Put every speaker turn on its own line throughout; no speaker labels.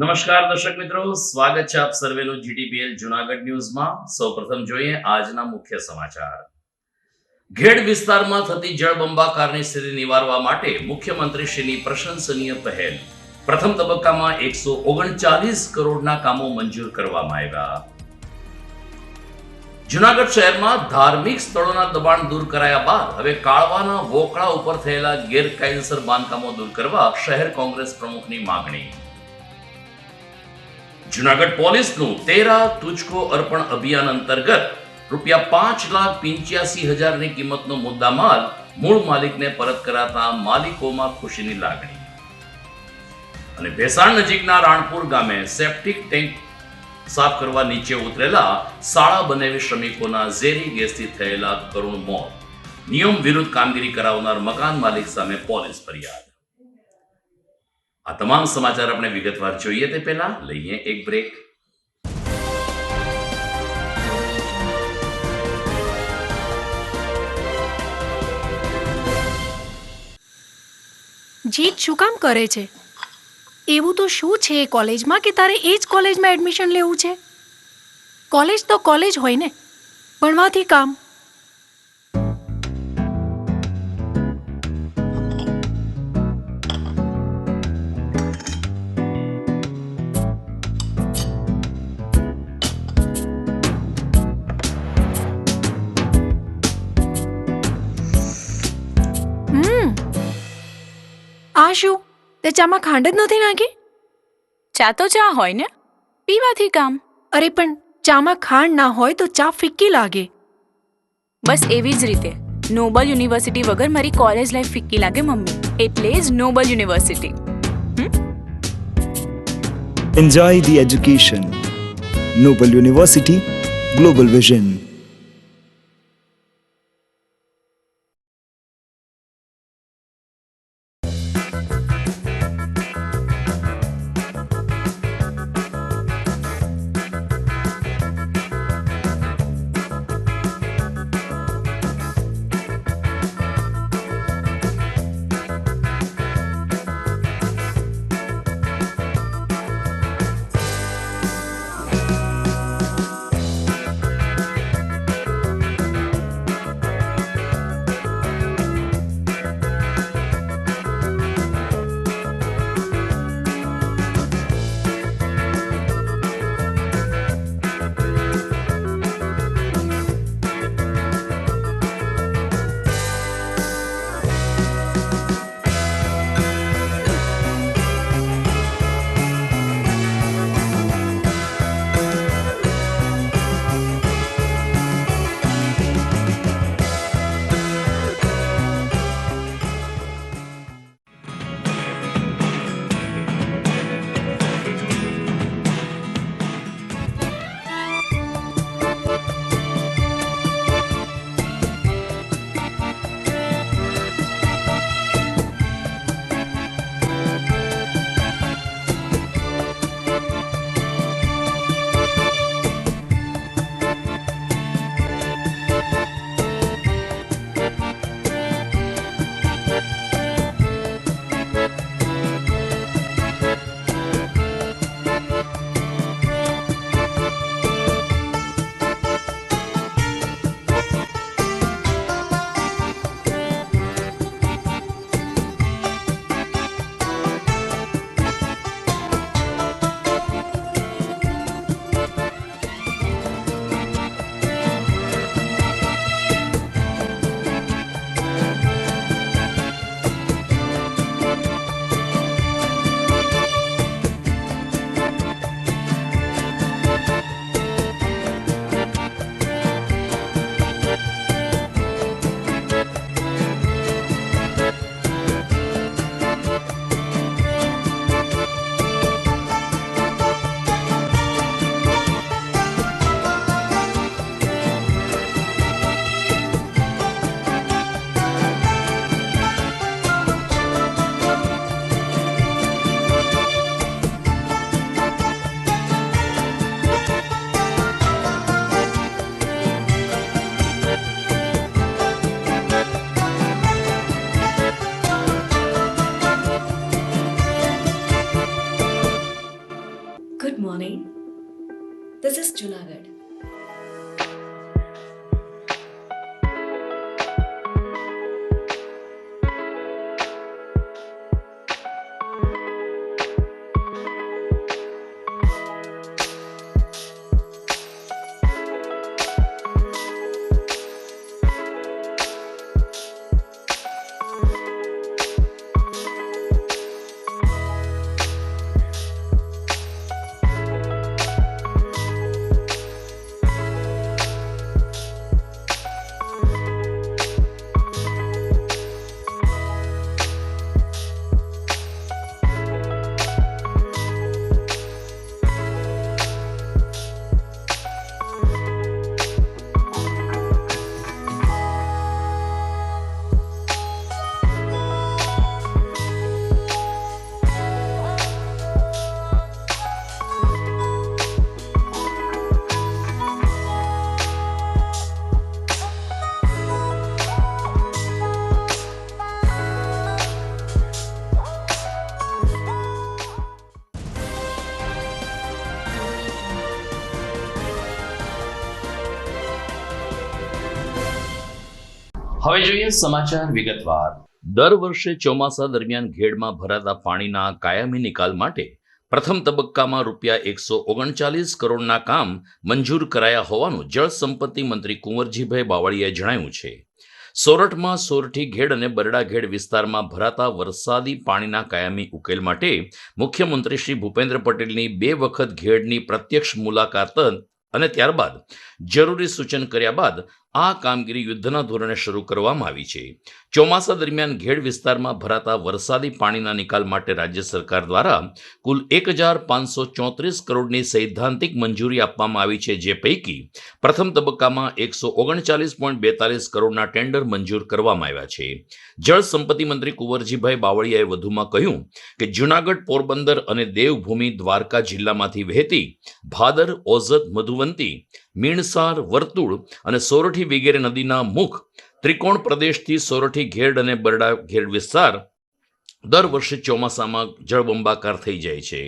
નમસ્કાર દર્શક મિત્રો, સ્વાગત છે આપ સર્વેનું જીટીપીએલ જૂનાગઢ ન્યૂઝમાં. સૌપ્રથમ જોઈએ આજના મુખ્ય સમાચાર. ઘેડ વિસ્તારમાં થતી જળબંબાકારની સ્થિતિ નિવારવા માટે મુખ્યમંત્રીશ્રીની પ્રશંસનીય પહેલ. પ્રથમ તબક્કામાં 139 કરોડના કામો મંજૂર કરવામાં આવ્યા. જૂનાગઢ શહેરમાં ધાર્મિક સ્થળોના દબાણ દૂર કરાયા બાદ હવે કાળવાના વોકળા ઉપર થયેલા ગેરકાયદેસર બાંધકામો દૂર કરવા શહેર કોંગ્રેસ પ્રમુખની માંગણી. જૂનાગઢ પોલીસનું 13 તુજકો અર્પણ અભિયાન અંતર્ગત ₹5,85,000ની કિંમતનો મુદ્દામાલ મૂળ માલિકને પરત કરાતા માલિકોમાં ખુશીની લાગણી. અને ભેસાણ નજીકના રાણપુર ગામે સેપ્ટિક ટેન્ક સાફ કરવા નીચે ઉતરેલા શાળા બનાવી શ્રમિકોના ઝેરી ગેસથી થયેલા કરુણ મોત. નિયમ વિરુદ્ધ કામગીરી કરાવનાર મકાન માલિક સામે પોલીસ ફરિયાદ. આ તમામ સમાચાર આપણે વિગતવાર જોઈએ તે પહેલા લઈએ એક બ્રેક.
જીત શું કામ કરે છે? એવું તો શું છે એ કોલેજમાં કે તારે એ જ કોલેજમાં એડમિશન લેવું છે? કોલેજ તો કોલેજ હોય ને, ભણવાથી કામ. આ શું, તે ચામાં ખાંડ જ નથી નાખી?
ચા તો ચા હોય ને, પીવાથી કામ.
અરે પણ ચામાં ખાંડ ના હોય તો ચા ફિક્કી લાગે.
બસ એવી જ રીતે નોબલ યુનિવર્સિટી વગર મારી કોલેજ લાઈફ ફિક્કી લાગે મમ્મી. એટલે જ Noble University.
Enjoy the education. Noble University, Global Vision.
This is Junagadh.
હવે જોઈએ સમાચાર વિગતવાર. દર વર્ષે ચોમાસા દરમિયાન ઘેડમાં ભરાતા પાણીના કાયમી નિકાલ માટે પ્રથમ તબક્કામાં ₹139 કરોડના કામ મંજૂર કરાયા હોવાનું જળ સંપત્તિ મંત્રી કુંવરજીભાઈ બાવળિયાએ જણાવ્યું છે. સોરઠમાં સોરઠી ઘેડ અને બરડા ઘેડ વિસ્તારમાં ભરાતા વરસાદી પાણીના કાયમી ઉકેલ માટે મુખ્યમંત્રી શ્રી ભૂપેન્દ્ર પટેલની 2 વખત ઘેડની પ્રત્યક્ષ મુલાકાત અને ત્યારબાદ જરૂરી સૂચન કર્યા બાદ આ કામગીરી યુદ્ધના ધોરણે શરૂ કરવામાં આવી છે. ચોમાસા દરમિયાન ઘેડ વિસ્તારમાં ભરાતા વરસાદી પાણીના નિકાલ માટે રાજ્ય સરકાર દ્વારા કુલ 1,534 કરોડની સૈદ્ધાંતિક મંજૂરી આપવામાં આવી છે, જે પૈકી પ્રથમ તબક્કામાં 139.42 કરોડના ટેન્ડર મંજૂર કરવામાં આવ્યા છે. જળ સંપત્તિ મંત્રી કુંવરજીભાઈ બાવળિયાએ વધુમાં કહ્યું કે જૂનાગઢ, પોરબંદર અને દેવભૂમિ દ્વારકા જિલ્લામાંથી વહેતી ભાદર, ઓઝત, મધુવંતી, મીણસાર, વર્તુળ અને સોરઠી વગેરે નદીના મુખ ત્રિકોણ પ્રદેશથી સોરઠી ઘેડ અને બરડા ઘેડ વિસ્તાર દર વર્ષે ચોમાસામાં જળબંબાકાર થઈ જાય છે.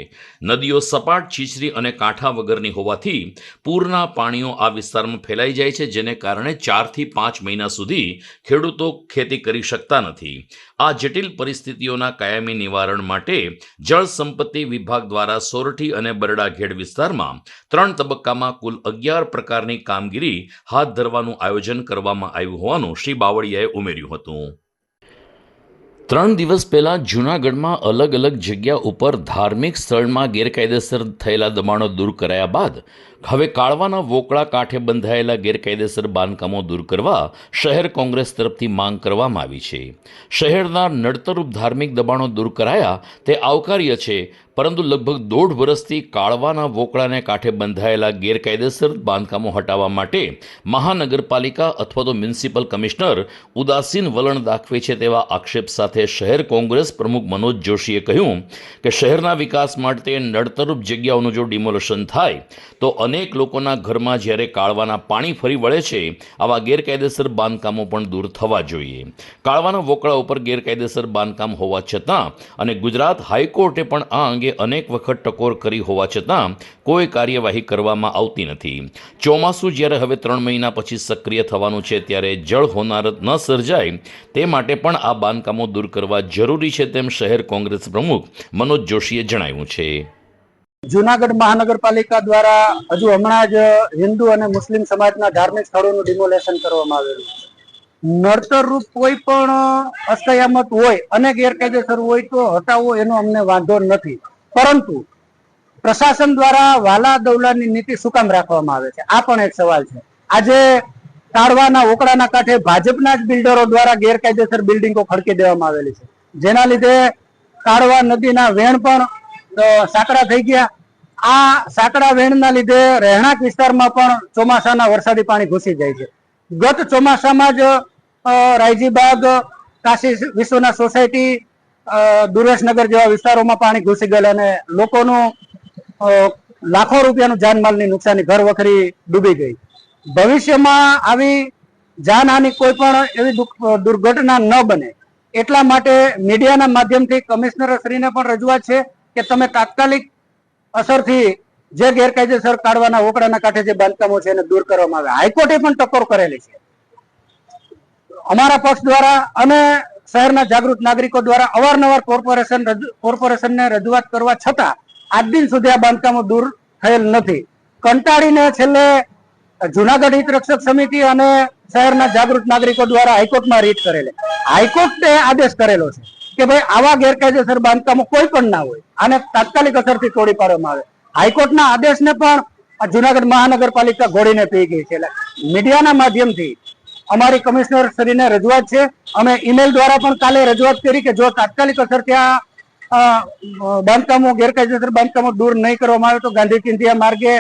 નદીઓ સપાટ, છીછરી અને કાંઠા વગરની હોવાથી પૂરના પાણીઓ આ વિસ્તારમાં ફેલાઈ જાય છે, જેને કારણે 4 થી 5 મહિના સુધી ખેડૂતો ખેતી કરી શકતા નથી. આ જટિલ પરિસ્થિતિઓના કાયમી નિવારણ માટે જળ સંપત્તિ વિભાગ દ્વારા સોરઠી અને બરડા ઘેડ વિસ્તારમાં 3 તબક્કામાં કુલ 11 પ્રકારની કામગીરી હાથ ધરવાનું આયોજન કરવામાં આવ્યું હોવાનું શ્રી બાવળિયાએ ઉમેર્યું હતું. 3 દિવસ પહેલા જૂનાગઢમાં અલગ અલગ જગ્યા ઉપર ધાર્મિક સ્થળમાં ગેરકાયદેસર થયેલા દબાણો દૂર કરાયા બાદ હવે કાળવાના વોકળા કાંઠે બંધાયેલા ગેરકાયદેસર બાંધકામો દૂર કરવા શહેર કોંગ્રેસ તરફથી માંગ કરવામાં આવી છે. શહેરના નડતરરૂપ ધાર્મિક દબાણો દૂર કરાયા તે આવકાર્ય છે, પરંતુ લગભગ 1.5 વર્ષથી કાળવાના વોકળાને કાંઠે બંધાયેલા ગેરકાયદેસર બાંધકામો હટાવવા માટે મહાનગરપાલિકા અથવા તો મ્યુનિસિપલ કમિશનર ઉદાસીન વલણ દાખવે છે તેવા આક્ષેપ સાથે શહેર કોંગ્રેસ પ્રમુખ મનોજ જોશીએ કહ્યું કે શહેરના વિકાસ માટે નડતરરૂપ જગ્યાઓનું જો ડિમોલેશન થાય તો અનેક લોકોના ઘરમાં જ્યારે કાળવાના પાણી ફરી વળે છે, આવા ગેરકાયદેસર બાંધકામો પણ દૂર થવા જોઈએ. કાળવાના વોકળા ઉપર ગેરકાયદેસર બાંધકામ હોવા છતાં અને ગુજરાત હાઈકોર્ટે પણ આ અંગે અનેક વખત ટકોર કરી હોવા છતાં કોઈ કાર્યવાહી કરવામાં આવતી નથી. ચોમાસું જ્યારે હવે 3 મહિના પછી સક્રિય થવાનું છે, ત્યારે જળ હોનારત ન સર્જાય તે માટે પણ આ બાંધકામો દૂર કરવા જરૂરી છે, તેમ શહેર કોંગ્રેસ પ્રમુખ મનોજ જોશીએ જણાવ્યું છે.
જૂનાગઢ મહાનગરપાલિકા દ્વારા હજુ હમણાં જ હિન્દુ અને મુસ્લિમ સમાજના ધાર્મિક સ્થળોનું ડિમોલેશન કરવામાં આવેલું છે. નડતરરૂપ કોઈ પણ અસ્કયામત હોય અને ગેરકાયદેસર હોય તો હટાવવો, એનો અમને વાંધો નથી, પરંતુ પ્રશાસન દ્વારા વાલા દવલાની નીતિ શું કામ રાખવામાં આવે છે, આ પણ એક સવાલ છે. આજે કાળવાના ઓકળાના કાંઠે ભાજપના જ બિલ્ડરો દ્વારા ગેરકાયદેસર બિલ્ડિંગો ખડકી દેવામાં આવેલી છે, જેના લીધે કાળવા નદીના વેણ પણ સાંકડા થઈ ગયા. આ સાંકડા વેણના લીધે રહેણાંક વિસ્તારમાં પણ ચોમાસાના વરસાદી પાણી ઘૂસી જાય છે. ગત ચોમાસામાં જ રાયજીબાગ, કાશી વિશ્વનાથ સોસાયટી, દુરેશનગર જેવા વિસ્તારોમાં પાણી ઘૂસી ગયેલા અને લોકોનું લાખો રૂપિયાનું જાનમાલની નુકસાની, ઘર વખરી ડૂબી ગઈ. ભવિષ્યમાં આવી જાનહાની કોઈ પણ એવી દુર્ઘટના ન બને એટલા માટે મીડિયાના માધ્યમથી કમિશનર શ્રીને પણ રજૂઆત છે કે તમે તાત્કાલિક અસરથી જે ગેરકાયદેસર કાઢવાના ઓકડાના કાંઠે જે બાંધકામો છે એને દૂર કરવામાં આવે. હાઈકોર્ટે પણ ટકોર કરેલી છે. અમારા પક્ષ દ્વારા અને શહેરના જાગૃત નાગરિકો દ્વારા અવારનવાર કોર્પોરેશનને રજૂઆત કરવા છતાં આજ દિન સુધી આ બાંધકામો દૂર થયેલ નથી. કંટાળીને છેલ્લે જુનાગઢ હિત રક્ષક સમિતિ અને શહેરના જાગૃત નાગરિકો દ્વારા હાઈકોર્ટમાં રીટ કરેલી. હાઈકોર્ટે આદેશ કરેલો છે કે ભાઈ આવા ગેરકાયદેસર બાંધકામો કોઈ પણ ના હોય, આને તાત્કાલિક અસરથી તોડી પાડવામાં આવે. હાઈકોર્ટના આદેશને પણ જુનાગઢ મહાનગરપાલિકા ઘોડીને પી ગઈ છે. એટલે મીડિયાના માધ્યમથી અમારી કમિશનર શ્રીને રજૂઆત છે. અમે ઈમેલ દ્વારા પણ કાલે રજૂઆત કરી કે જો તાત્કાલિક અસરથી આ બાંધકામો ગેરકાયદેસર બાંધકામો દૂર નહીં કરવામાં આવે તો ગાંધી ચિંધ્યા માર્ગે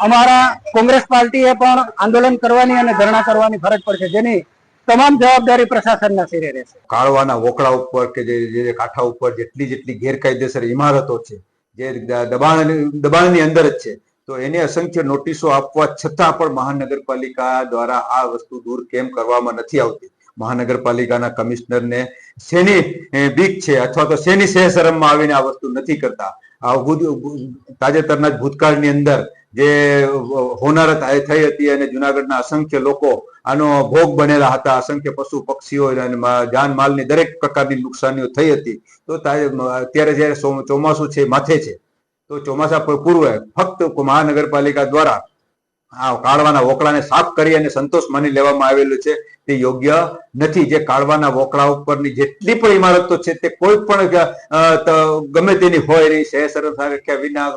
અમારા કોંગ્રેસ પાર્ટીએ પણ આંદોલન કરવાની અને ધરણા કરવાની ફરજ પડશે, જેની તમામ જવાબદારી પ્રશાસનના સિરે રહેશે.
કાળવાના વોકળા ઉપર કે જે કાંઠા ઉપર જેટલી ગેરકાયદેસર ઇમારતો છે જે દબાણની અંદર જ છે, તો એને અસંખ્ય નોટિસો આપવા છતાં પણ મહાનગરપાલિકા દ્વારા આ વસ્તુ દૂર કેમ કરવામાં નથી આવતી? મહાનગરપાલિકાના કમિશનરને શેની બીક છે અથવા તો શેની સહેશરમમાં આવીને આ વસ્તુ નથી કરતા? તાજેતરના ભૂતકાળની અંદર જે હોનારત થઈ હતી અને જુનાગઢના અસંખ્ય લોકો આનો ભોગ બનેલા હતા, અસંખ્ય પશુ પક્ષીઓ અને જાન માલની દરેક પ્રકારની નુકસાનીઓ થઈ હતી. તો અત્યારે જયારે ચોમાસું છે માથે છે, તો ચોમાસા પૂર્વે ફક્ત મહાનગરપાલિકા દ્વારા આ કાળવાના વોકળાને સાફ કરી અને સંતોષ માની લેવામાં આવેલું છે, તે યોગ્ય નથી. જે કાળવાના વોકળા ઉપરની જેટલી પણ ઇમારતો છે તે કોઈ પણ ગમે તેની હોય એની સહેશરમ રાખ્યા વિના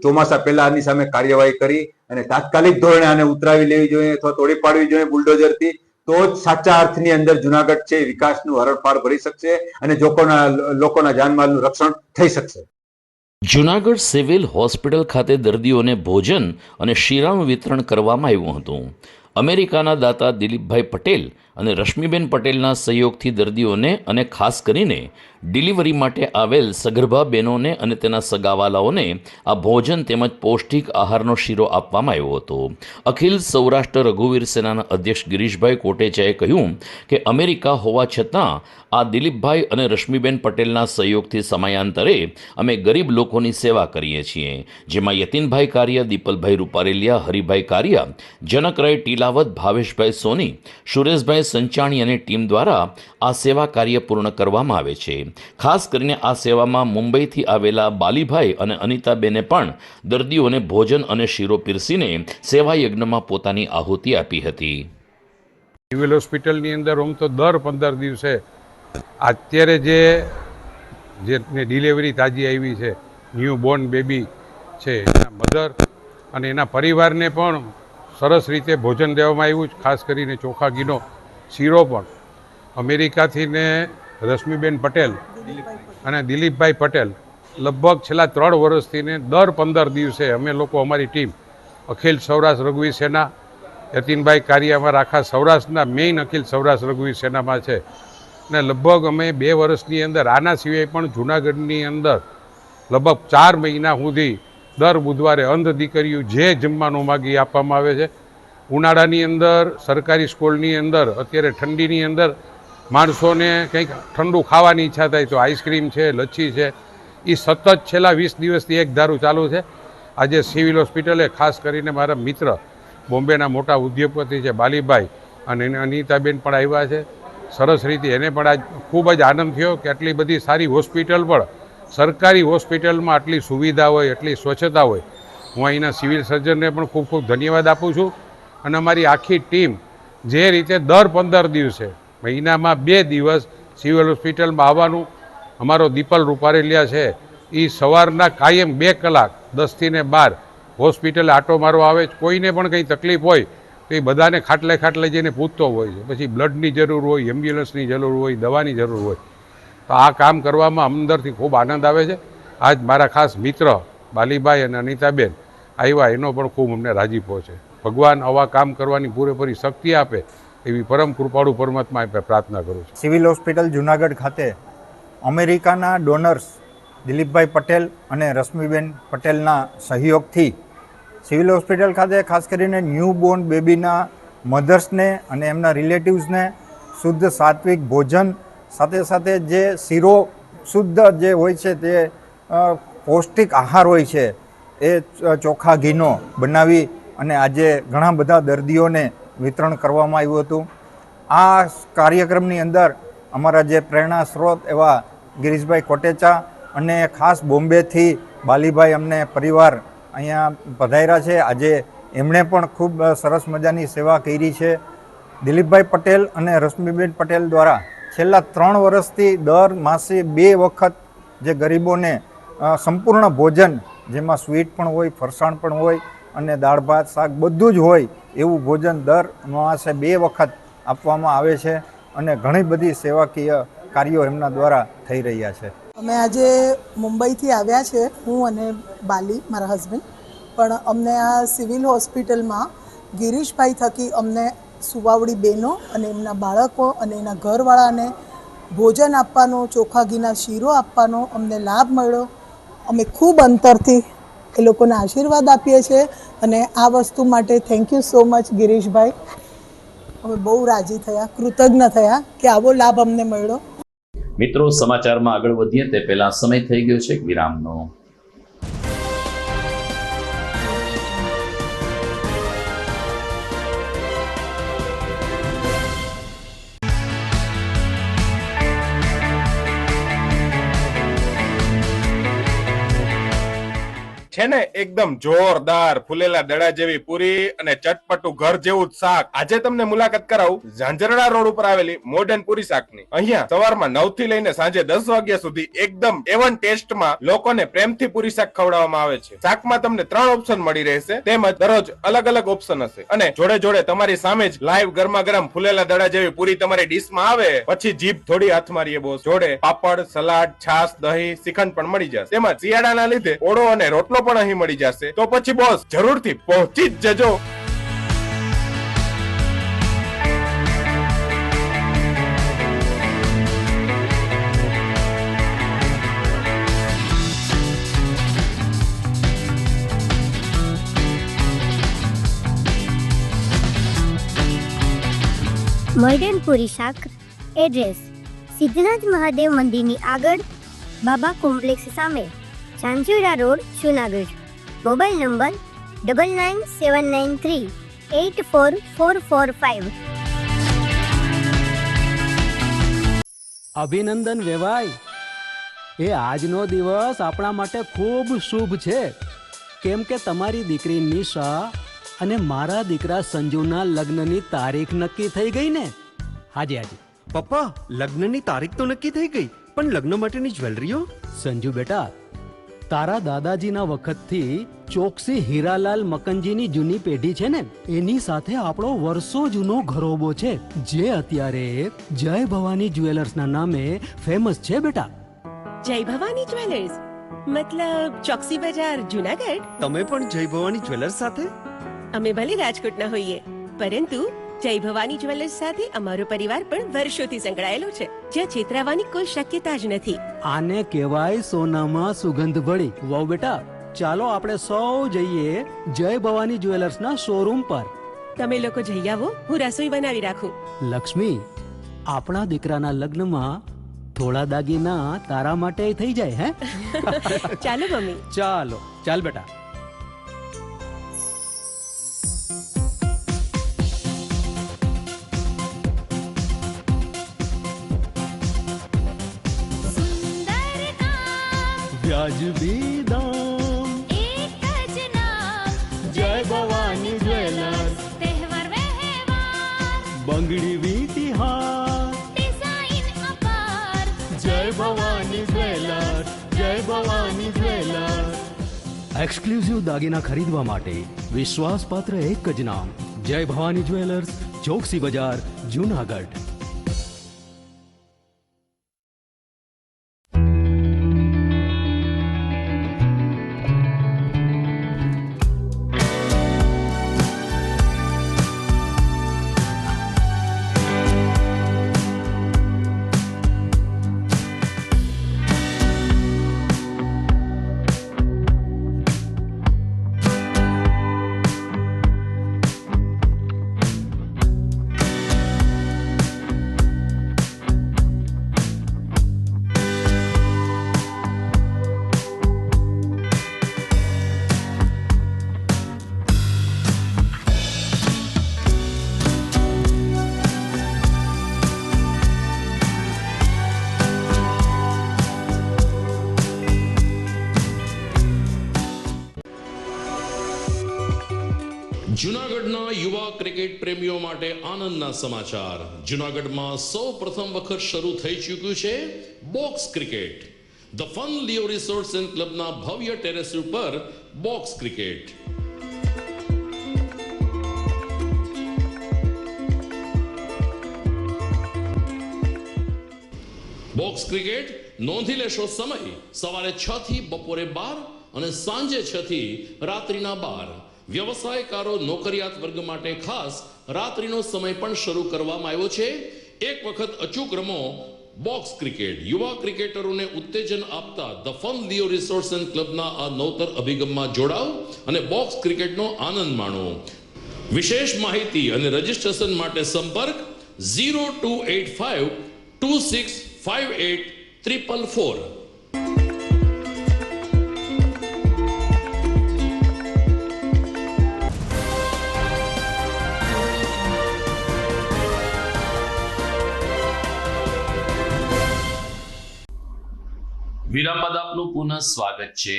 ચોમાસા પહેલા આની સામે કાર્યવાહી કરી અને તાત્કાલિક ધોરણે આને ઉતરાવી લેવી જોઈએ અથવા તોડી પાડવી જોઈએ બુલડોઝરથી. તો જ સાચા અર્થની અંદર જુનાગઢ છે વિકાસનું હરણફાળ ભરી શકશે અને લોકોના જાનમાલનું રક્ષણ થઈ શકશે.
જુનાગઢ સિવિલ હોસ્પિટલ ખાતે દર્દીઓને ભોજન અને શીરાનું વિતરણ કરવામાં આવ્યું હતું. અમેરિકાના દાતા દિલીપભાઈ પટેલ અને રશ્મિબેન પટેલના સહયોગથી દર્દીઓને અને ખાસ કરીને ડિલિવરી માટે આવેલ સગર્ભા બહેનોને અને તેના સગાવાલાઓને આ ભોજન તેમજ પૌષ્ટિક આહારનો શીરો આપવામાં આવ્યો હતો. અખિલ સૌરાષ્ટ્ર રઘુવીર સેનાના અધ્યક્ષ ગિરીશભાઈ કોટેચાએ કહ્યું કે અમેરિકા હોવા છતાં આ દિલીપભાઈ અને રશ્મિબેન પટેલના સહયોગથી સમયાંતરે અમે ગરીબ લોકોની સેવા કરીએ છીએ, જેમાં યતીનભાઈ કારિયા, દીપલભાઈ રૂપારેલિયા, હરિભાઈ કારિયા, જનકરાય ટીલાવત, ભાવેશભાઈ સોની, સુરેશભાઈ સંચાણી અને ટીમ દ્વારા આ સેવા કાર્ય પૂર્ણ કરવામાં આવે છે. ખાસ કરીને આ સેવામાં મુંબઈથી આવેલા બાલીભાઈ અને અનિતાબેને પણ દર્દીઓને ભોજન અને શીરો પીરસીને સેવા યજ્ઞમાં પોતાની આહુતિ આપી હતી.
સિવિલ હોસ્પિટલની અંદર આમ તો દર 15 દિવસે અત્યારે જે ડિલિવરી તાજી આવી છે, ન્યૂ બોર્ન બેબી છે, એના મધર અને એના પરિવારને પણ સરસ રીતે ભોજન દેવામાં આવ્યું. ખાસ કરીને ચોખા ઘીનો શીરો પણ અમેરિકાથી ને રશ્મિબેન પટેલ અને દિલીપભાઈ પટેલ લગભગ છેલ્લા 3 વર્ષથી ને દર 15 દિવસે અમે લોકો અમારી ટીમ અખિલ સૌરાષ્ટ્ર રઘુવીર સેના, યતીનભાઈ કારિયા અમારા આખા સૌરાષ્ટ્રના મેઇન અખિલ સૌરાષ્ટ્ર રઘુવીર સેનામાં છે ને લગભગ અમે 2 વર્ષની અંદર આના સિવાય પણ જૂનાગઢની અંદર લગભગ 4 મહિના સુધી દર બુધવારે અંધ દીકરીઓ જે જમવાનું માગી આપવામાં આવે છે. ઉનાળાની અંદર સરકારી સ્કૂલની અંદર અત્યારે ઠંડીની અંદર માણસોને કંઈક ઠંડુ ખાવાની ઈચ્છા થાય તો આઈસ્ક્રીમ છે, લચ્છી છે, એ સતત છેલ્લા 20 દિવસથી એક ધારું ચાલુ છે. આજે સિવિલ હોસ્પિટલે ખાસ કરીને મારા મિત્ર બોમ્બેના મોટા ઉદ્યોગપતિ છે બાલીભાઈ અને અનિતાબેન પણ આવ્યા છે. સરસ રીતે એને પણ આજ ખૂબ જ આનંદ થયો કે આટલી બધી સારી હોસ્પિટલ પણ સરકારી હોસ્પિટલમાં આટલી સુવિધા હોય, એટલી સ્વચ્છતા હોય. હું અહીંના સિવિલ સર્જનને પણ ખૂબ ખૂબ ધન્યવાદ આપું છું અને અમારી આખી ટીમ જે રીતે દર 15 દિવસે મહિનામાં 2 દિવસ સિવિલ હોસ્પિટલમાં આવવાનું, અમારો દીપલ રૂપારેલિયા છે એ સવારના કાયમ 2 કલાક 10 થી 12 હોસ્પિટલે આટો મારવા આવે. કોઈને પણ કંઈ તકલીફ હોય તો એ બધાને ખાટલે જઈને પૂછતો હોય છે. પછી બ્લડની જરૂર હોય, એમ્બ્યુલન્સની જરૂર હોય, દવાની જરૂર હોય. તો આ કામ કરવામાં અંદરથી ખૂબ આનંદ આવે છે. આજ મારા ખાસ મિત્ર બાલીભાઈ અને અનિતાબેન આવ્યા એનો પણ ખૂબ અમને રાજીપો છે. ભગવાન આવા કામ કરવાની પૂરેપૂરી શક્તિ આપે એવી પરમ કૃપાળુ પરમાત્મા આપે પ્રાર્થના કરું છું.
સિવિલ હોસ્પિટલ જુનાગઢ ખાતે અમેરિકાના ડોનર્સ દિલીપભાઈ પટેલ અને રશ્મિબેન પટેલના સહયોગથી સિવિલ હોસ્પિટલ ખાતે ખાસ કરીને ન્યૂ બોર્ન બેબીના મધર્સને અને એમના રિલેટિવ્સને શુદ્ધ સાત્વિક ભોજન સાથે સાથે જે શીરો શુદ્ધ જે હોય છે તે પૌષ્ટિક આહાર હોય છે એ ચોખ્ખા ઘીનો બનાવી અને આજે ઘણા બધા દર્દીઓને વિતરણ કરવામાં આવ્યું હતું. આ કાર્યક્રમની અંદર અમારા જે પ્રેરણા સ્ત્રોત એવા ગિરીશભાઈ કોટેચા અને ખાસ બોમ્બેથી બાલીભાઈ અમને પરિવાર અહીંયા પધાર્યા છે. આજે એમણે પણ ખૂબ સરસ મજાની સેવા કરી છે. દિલીપભાઈ પટેલ અને રશ્મિબેન પટેલ દ્વારા છેલ્લા 3 વર્ષથી દર માસે 2 વખત જે ગરીબોને સંપૂર્ણ ભોજન, જેમાં સ્વીટ પણ હોય, ફરસાણ પણ હોય અને દાળ ભાત શાક બધું જ હોય એવું ભોજન દર માસે 2 વખત આપવામાં આવે છે અને ઘણી બધી સેવાકીય કાર્યો એમના દ્વારા થઈ રહ્યા છે.
અમે આજે મુંબઈથી આવ્યા છે, હું અને બાલી મારા હસબન્ડ, પણ અમને આ સિવિલ હોસ્પિટલમાં ગિરીશભાઈ થકી અમને સુવાવડી બહેનો અને એમના બાળકો અને એના ઘરવાળાને ભોજન આપવાનો, ચોખા ઘીના શીરો આપવાનો અમને લાભ મળ્યો. અમે ખૂબ અંતરથી એ લોકોને આશીર્વાદ આપીએ છીએ અને આ વસ્તુ માટે thank you so much Girishbhai. અમે બહુ રાજી થયા, કૃતજ્ઞ થયા કે આવો લાભ અમને મળ્યો.
મિત્રો, સમાચારમાં આગળ વધીએ તે પહેલા સમય થઈ ગયો છે એક વિરામનો.
છે ને એકદમ જોરદાર ફૂલેલા દડા જેવી પૂરી અને ચટપટું ઘર જેવું જ શાક. આજે તમને મુલાકાત કરાવું ઝાંઝરડા રોડ ઉપર આવેલી મોડર્ન પૂરી શાકની. અહીંયા સવારમાં 9 થી લઈને સાંજે 10 વાગ્યા સુધી એકદમ એવન ટેસ્ટમાં લોકોને પ્રેમથી પૂરી શાક ખવડાવવામાં આવે છે. શાકમાં તમને 3 ઓપ્શન મળી રહેશે, તેમજ દરરોજ અલગ અલગ ઓપ્શન હશે અને જોડે જોડે તમારી સામે જ લાઈવ ગરમા ગરમ ફૂલેલા દડા જેવી પૂરી તમારી ડીશમાં આવે પછી જીભ થોડી હાથ મારીએ બોસ. જોડે પાપડ, સલાડ, છાશ, દહીં, શ્રીખંડ પણ મળી જશે. તેમજ શિયાળાના લીધે ઓળો અને રોટલો પણ અહીં મળી જશે. તો પછી બોસ જરૂરથી પહોંચી જ જજો.
મોડર્ન પૂરી શાક. એડ્રેસ સિદ્ધનાથ મહાદેવ મંદિરની આગળ, બાબા કોમ્પ્લેક્સ સામે, Zanzarda road, Junagadh. Mobile number 9979384445.
અભિનંદન વેવાઈ, એ આજનો દિવસ આપણા માટે ખૂબ શુભ છે, કેમ કે તમારી દીકરી નિશા અને મારા દીકરા સંજુના લગ્નની તારીખ નક્કી થઈ ગઈ ને. હાજી હાજી
પપ્પા, લગ્નની તારીખ તો નક્કી થઈ ગઈ, પણ લગ્ન માટેની જ્વેલરીઓ?
સંજુ બેટા, તારા દાદાજીના વખતથી ચોકસી હીરાલાલ મકનજીની જૂની પેઢી છે ને, એની સાથે આપણો વર્ષો જૂનો ઘરોબો છે, જે અત્યારે જય ભવાની જ્વેલર્સના નામે ફેમસ છે બેટા.
જય ભવાની જ્વેલર્સ મતલબ ચોકસી બજાર, જુનાગઢ?
તમે પણ જય ભવાની જ્વેલર્સ સાથે?
અમે ભલે રાજકોટના હોઈએ, પરંતુ જય ભવાની જ્વેલર્સ સાથે અમારો પરિવાર પણ વર્ષોથી સંકળાયેલો છે, જ્યાં છેતરાવાની કોઈ શક્યતા જ નથી.
આને કહેવાય સોનામાં સુગંધ ભળી. વહુ બેટા, ચાલો આપણે સૌ જઈએ જય ભવાની જ્વેલર્સના શોરૂમ પર.
તમે લોકો જઈ આવો, હું રસોઈ બનાવી રાખું.
લક્ષ્મી, આપણા દીકરાના લગ્નમાં થોડા દાગીના તારા માટે થઈ જાય. હે
ચાલો મમ્મી.
ચાલો ચાલ બેટા. વ્યાજબી દામ,
એક જ નામ,
જય ભવાની જ્વેલર્સ.
તહેવાર વ્યવહાર,
બંગડી વીટી હાર,
ડિઝાઇન અપાર,
જય ભવાની જ્વેલર્સ, જય ભવાની જ્વેલર્સ. એક્સક્લુઝિવ દાગીના ખરીદવા માટે વિશ્વાસપાત્ર એક જ નામ, જય ભવાની જ્વેલર્સ, ચોકસી બજાર, જુનાગઢ.
જૂનાગઢના યુવા ક્રિકેટ પ્રેમીઓ માટે આનંદના સમાચાર. જૂનાગઢમાં સૌ પ્રથમ વખત શરૂ થઈ ચૂક્યું છે box cricket. The fun Leo resorts and ક્લબના ભવ્ય ટેરેસ ઉપર બોક્સ ક્રિકેટ. બોક્સ ક્રિકેટ નોંધી લેશો સમય સવારે 6 થી બપોરે 12 અને સાંજે 6 થી રાત્રિના 12. વ્યવસાયકારો નોકરિયાત વર્ગ માટે ખાસ રાત્રિનો સમય પણ શરૂ કરવામાં આવ્યો છે. એક વખત અચૂક રમો બોક્સ ક્રિકેટ. યુવા ક્રિકેટરોને ઉત્તેજન આપતા the fun Leo resorts and ક્લબના આ નવતર અભિગમમાં જોડાઓ અને બોક્સ ક્રિકેટનો આનંદ માણો. વિશેષ માહિતી અને રજીસ્ટ્રેશન માટે સંપર્ક 0285 2658 444. વિરામ બાદ આપનું પુનઃ સ્વાગત છે.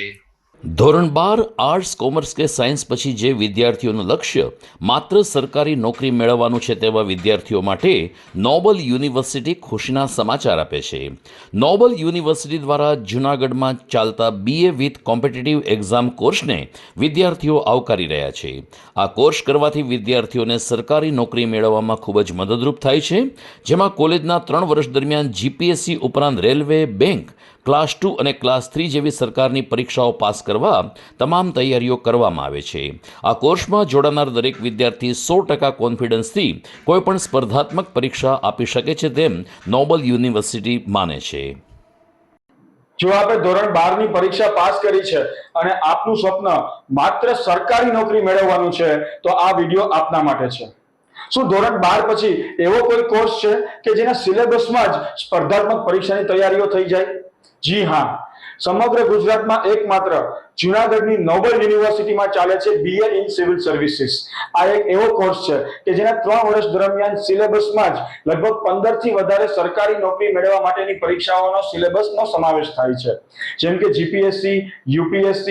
ધોરણ 12 આર્ટ્સ, કોમર્સ કે સાયન્સ પછી જે વિદ્યાર્થીઓનું લક્ષ્ય માત્ર સરકારી નોકરી મેળવવાનું છે તેવા વિદ્યાર્થીઓ માટે નોબલ યુનિવર્સિટી ખુશીના સમાચાર આપે છે. નોબલ યુનિવર્સિટી દ્વારા જૂનાગઢમાં ચાલતા BA વિથ કોમ્પિટિટિવ એક્ઝામ કોર્સને વિદ્યાર્થીઓ આવકારી રહ્યા છે. આ કોર્સ કરવાથી વિદ્યાર્થીઓને સરકારી નોકરી મેળવવામાં ખૂબ જ મદદરૂપ થાય છે, જેમાં કોલેજના 3 વર્ષ દરમિયાન GPSC ઉપરાંત રેલવે, બેંક, ક્લાસ 2 અને ક્લાસ 3 જેવી સરકારની પરીક્ષાઓ પાસ કરવા તમામ તૈયારીઓ કરવામાં આવે છે. આ કોર્સમાં જોડાનાર દરેક વિદ્યાર્થી 100% કોન્ફિડન્સથી કોઈપણ સ્પર્ધાત્મક પરીક્ષા આપી શકે છે તેમ નોબલ યુનિવર્સિટી માને છે.
જો આપણે ધોરણ 12 ની પરીક્ષા પાસ કરી છે અને આપનું સ્વપ્ન માત્ર સરકારી નોકરી મેળવવાનું છે તો આ વિડીયો આપના માટે છે. શું ધોરણ 12 પછી એવો કોઈ કોર્સ છે કે જેના સિલેબસમાં જ સ્પર્ધાત્મક પરીક્ષાની તૈયારીઓ થઈ જાય? જી હા, સમગ્ર ગુજરાતમાં એકમાત્ર જૂનાગઢની નોબલ યુનિવર્સિટીમાં ચાલે છે BA ઇન સિવિલ સર્વિસીસ. આ એક એવો કોર્સ છે કે જેના 3 વર્ષ દરમિયાન સિલેબસમાં જ લગભગ 15 થી વધારે સરકારી નોકરી મેળવવા માટેની પરીક્ષાઓનો સિલેબસનો સમાવેશ થાય છે, જેમ કે GPSC, UPSC,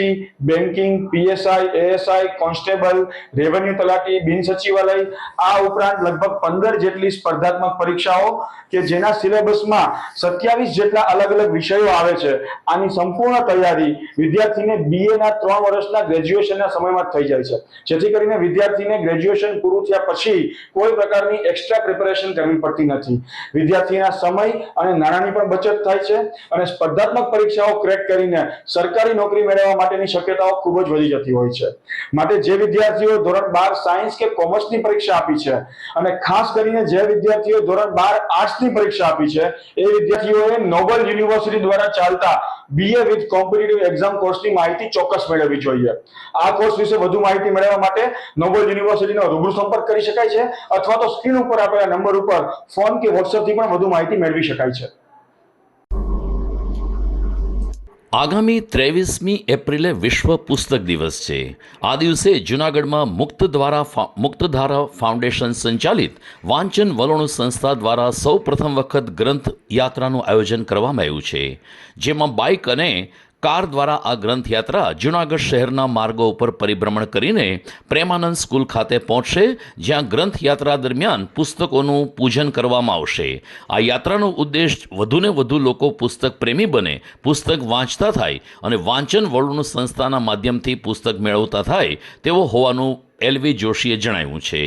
banking, PSI, ASI, constable, revenue તલાટી, બિન સચિવાલય. આ ઉપરાંત લગભગ 15 જેટલી સ્પર્ધાત્મક પરીક્ષાઓ કે જેના સિલેબસમાં 27 જેટલા અલગ અલગ વિષયો આવે છે. આની સંપૂર્ણ તૈયારી વિદ્યાર્થીને BA ના 3 વર્ષના ગ્રેજ્યુએશનના સમયમાં થઈ જાય છે, જેથી કરીને વિદ્યાર્થીને ગ્રેજ્યુએશન પૂરું થયા પછી કોઈ પ્રકારની એક્સ્ટ્રા પ્રિપેરેશન કરવી પડતી નથી. વિદ્યાર્થીના સમય અને નાણાંની પણ બચત થાય છે અને સ્પર્ધાત્મક પરીક્ષાઓ ક્રેક કરીને સરકારી નોકરી મેળવવા માટેની શક્યતાઓ ખૂબ જ વધી જતી હોય છે. માટે જે વિદ્યાર્થીઓ ધોરણ 12 સાયન્સ કે કોમર્સની પરીક્ષા આપી છે અને ખાસ કરીને જે વિદ્યાર્થીઓ ધોરણ 12 આર્ટ્સની પરીક્ષા આપી છે એ વિદ્યાર્થીઓએ નોબલ યુનિવર્સિટી દ્વારા ચાલતા BA વિથ કોમ્પિટિટિવ એક્ઝામ કોર્સની માહિતી ચોક્કસ મેળવવી જોઈએ. આ કોર્સ વિશે વધુ માહિતી મેળવવા માટે નોબલ યુનિવર્સિટીનો રૂબરૂ સંપર્ક કરી શકાય છે અથવા તો સ્ક્રીન ઉપર આપેલા નંબર ઉપર ફોન કે WhatsApp થી પણ વધુ માહિતી મેળવી શકાય છે.
આગામી 23મી એપ્રિલે વિશ્વ પુસ્તક દિવસ છે. આ દિવસે જૂનાગઢમાં મુક્તધારા ફાઉન્ડેશન સંચાલિત વાંચન વલોણું સંસ્થા દ્વારા સૌ પ્રથમ વખત ગ્રંથ યાત્રાનું આયોજન કરવામાં આવ્યું છે, જેમાં બાઇક અને કાર દ્વારા આ ગ્રંથ યાત્રા જૂનાગઢ શહેરના માર્ગો ઉપર પરિભ્રમણ કરીને પ્રેમાનંદ સ્કૂલ ખાતે પહોંચશે, જ્યાં ગ્રંથ યાત્રા દરમિયાન પુસ્તકોનું પૂજન કરવામાં આવશે. આ યાત્રાનો ઉદ્દેશ વધુને વધુ લોકો પુસ્તક પ્રેમી બને, પુસ્તક વાંચતા થાય અને વાંચન વલોણું સંસ્થાના માધ્યમથી પુસ્તક મેળવતા થાય તેવો હોવાનું LV જોશીએ જણાવ્યું છે.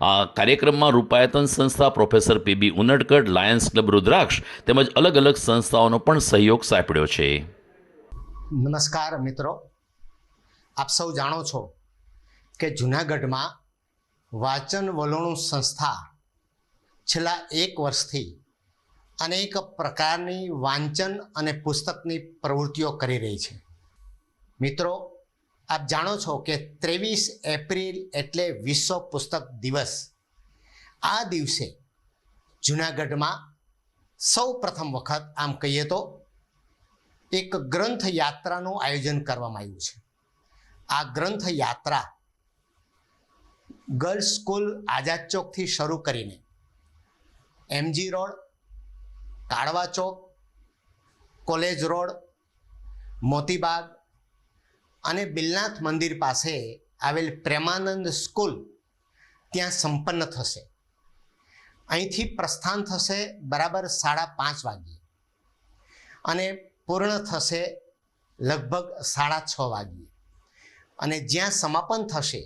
આ કાર્યક્રમમાં રૂપાયતન સંસ્થા, professor PB Unadkat, lions club Rudraksh તેમજ અલગ અલગ સંસ્થાઓનો પણ સહયોગ સાંપડ્યો છે.
નમસ્કાર મિત્રો, આપ સૌ જાણો છો કે જૂનાગઢમાં વાંચન વલોણું સંસ્થા છેલ્લા 1 વર્ષથી અનેક પ્રકારની વાંચન અને પુસ્તકની પ્રવૃત્તિઓ કરી રહી છે. મિત્રો, આપ જાણો છો કે 23 એપ્રિલ એટલે વિશ્વ પુસ્તક દિવસ. આ દિવસે જૂનાગઢમાં સૌ પ્રથમ વખત આમ કહીએ તો એક ગ્રંથ યાત્રાનું આયોજન કરવામાં આવ્યું છે. આ ગ્રંથ યાત્રા ગર્લ્સ સ્કૂલ આઝાદ ચોકથી શરૂ કરીને MG રોડ, કાળવા ચોક, કોલેજ રોડ, મોતીબાગ અને બિલનાથ મંદિર પાસે આવેલ પ્રેમાનંદ સ્કૂલ ત્યાં સંપન્ન થશે. અહીંથી પ્રસ્થાન થશે બરાબર 5:30 વાગ્યે અને પૂર્ણ થશે લગભગ 6:30 વાગ્યે. અને જ્યાં સમાપન થશે